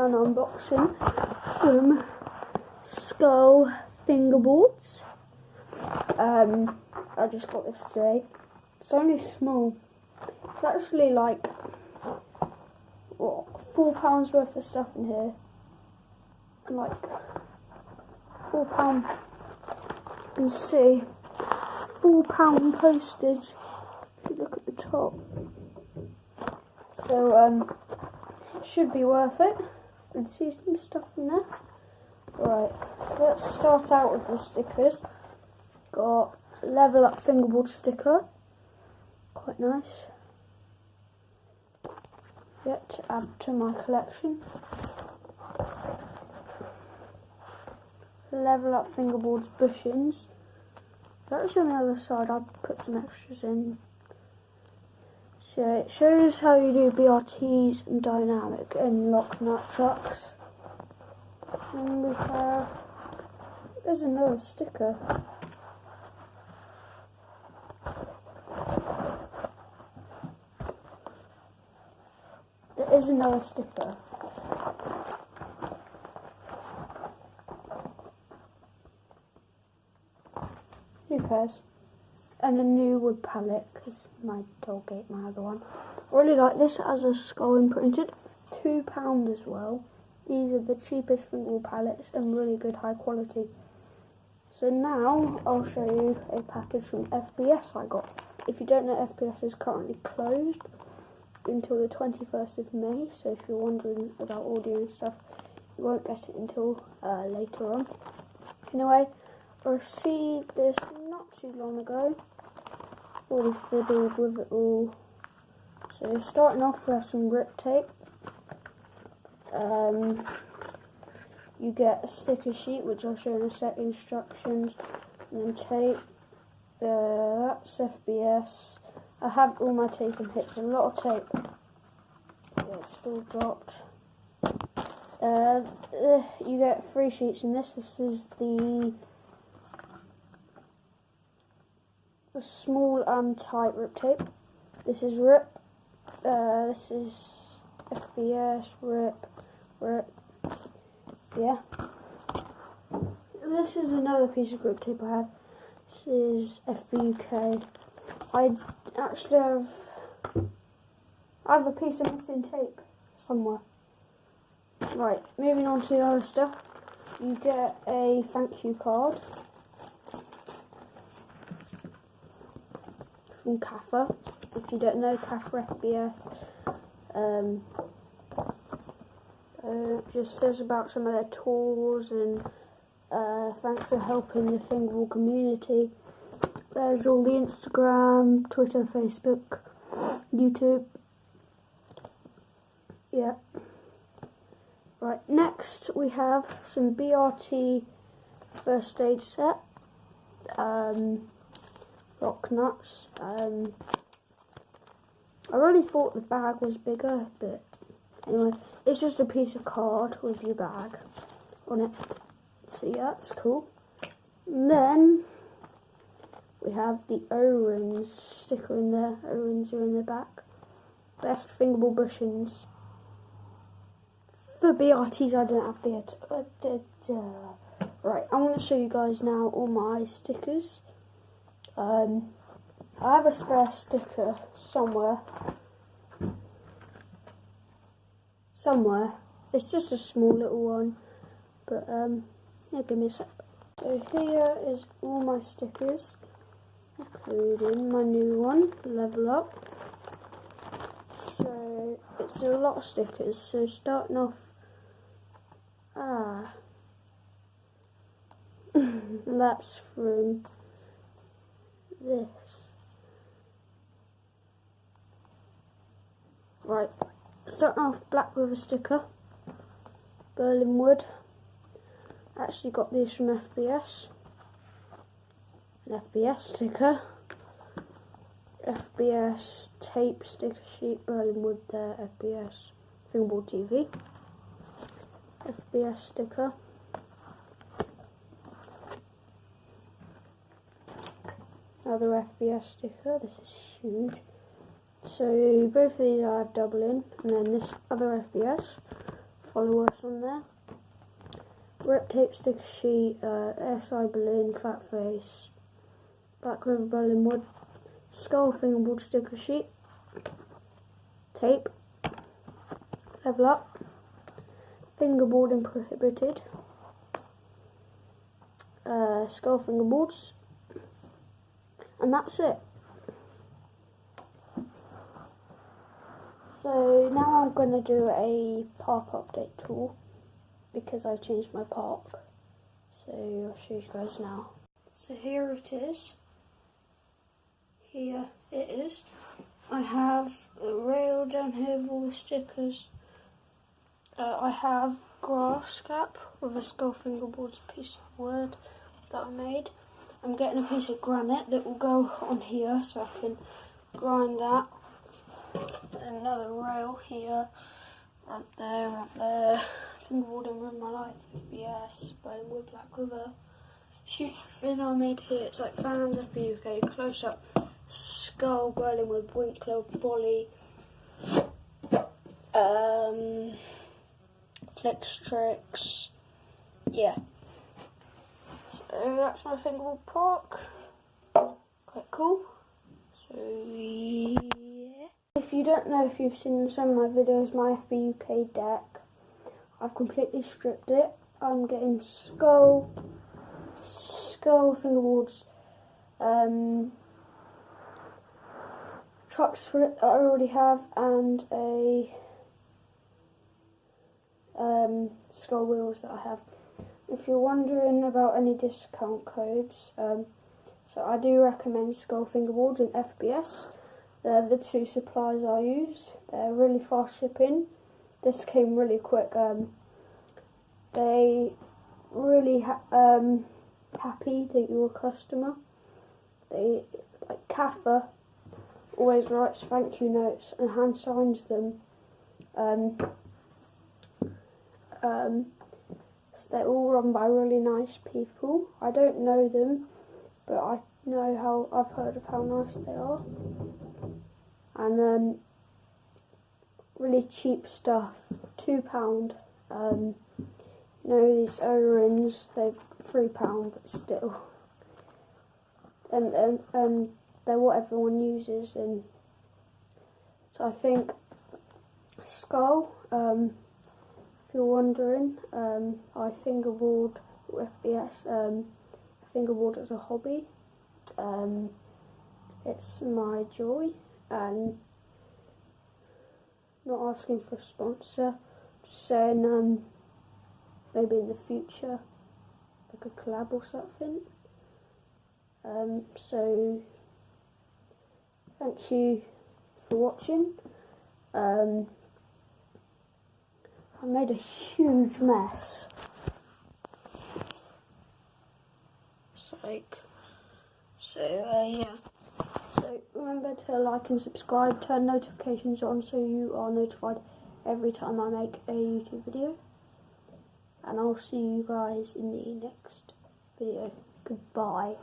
an unboxing from Skull Fingerboards. I just got this today. It's only small. It's actually like, what, £4 worth of stuff in here. And like £4, you can see, it's £4 postage if you look at the top. So it should be worth it. You can see some stuff in there. Right, so let's start out with the stickers. Got Level Up Fingerboard sticker, quite nice. Yet to add to my collection. Level Up Fingerboards bushings. That's on the other side. I put some extras in. So it shows how you do BRTs and dynamic and lock nut trucks. And we have, there's another sticker. There is another sticker. Who cares? And a new wood palette, because my dog ate my other one. I really like this as a skull imprinted. £2 as well. These are the cheapest fingerboard palettes and really good high quality. So now I'll show you a package from FBS I got. If you don't know, FBS is currently closed until the 21st of May. So if you're wondering about ordering stuff, you won't get it until later on. Anyway, I received this not too long ago. Already fiddled with it all. So starting off, we have some grip tape. You get a sticker sheet, which I'll show in a sec, instructions, and then tape. That's FBS. I have all my tape and hits, a lot of tape. Yeah, just all dropped. You get 3 sheets in this. This is the small and tight rip tape. This is rip. This is FBS, rip. Yeah. This is another piece of grip tape I have. This is FBUK. I actually have a piece of missing tape somewhere. Right, moving on to the other stuff. You get a thank you card from CAFA. If you don't know, CAFA FBS. It just says about some of their tours and thanks for helping the fingerboard community. There's all the Instagram, Twitter, Facebook, YouTube. Yeah. Right, next we have some BRT first stage set. Lock nuts. I really thought the bag was bigger, but anyway, it's just a piece of card with your bag on it. So yeah, that's cool. And then we have the O-rings sticker in there. O-rings are in the back. Best fingerboard bushings. For BRTs, I don't have BRT. Right, I'm going to show you guys now all my stickers. I have a spare sticker somewhere. It's just a small little one, but yeah, give me a sec. So here is all my stickers, including my new one, Level Up. So it's a lot of stickers. So starting off, that's from this. Right, starting off, black with a sticker, Berlin wood. Actually got these from FBS. An FBS sticker, FBS tape sticker sheet, Berlin wood there, FBS fingerboard TV, FBS sticker. Another FBS sticker. This is huge. So both of these I have double in, and then this other FBS follow us on there. Rep tape sticker sheet, SI balloon, fat face, Black River Berlin wood, skull fingerboard sticker sheet, tape, level up, fingerboarding prohibited, skull fingerboards, and that's it. So now I'm going to do a park update tour because I've changed my park. So I'll show you guys now. So here it is. Here it is. I have a rail down here with all the stickers. I have grass cap with a skull fingerboards piece of wood that I made. I'm getting a piece of granite that will go on here so I can grind that. Another rail here, right there. Fingerboarding with my life, FBS, Berlin wood, Black River. Huge thing I made here, it's like fans, FBS, close up, skull, Berlin wood, Winkler, Bolly, flicks, tricks, yeah. So that's my fingerboard park, quite cool. So yeah. If you don't know, if you've seen some of my videos, my FB UK deck, I've completely stripped it. I'm getting skull fingerboards, trucks for it that I already have, and a skull wheels that I have. If you're wondering about any discount codes, so I do recommend skull fingerboards and FBS. They're the two supplies I use. They're really fast shipping. This came really quick. They really happy that you're a customer. They, like Kaffa, always writes thank you notes and hand signs them. So they're all run by really nice people. I don't know them, but I know I've heard of how nice they are. And really cheap stuff, £2. You know, these O-rings, they're £3, but still. And they're what everyone uses. And so I think skull, if you're wondering, I fingerboard FBS, fingerboard as a hobby. It's my joy, and not asking for a sponsor, just saying maybe in the future like a collab or something. So thank you for watching. I made a huge mess. Yeah. So remember to like and subscribe, turn notifications on so you are notified every time I make a YouTube video. And I'll see you guys in the next video. Goodbye.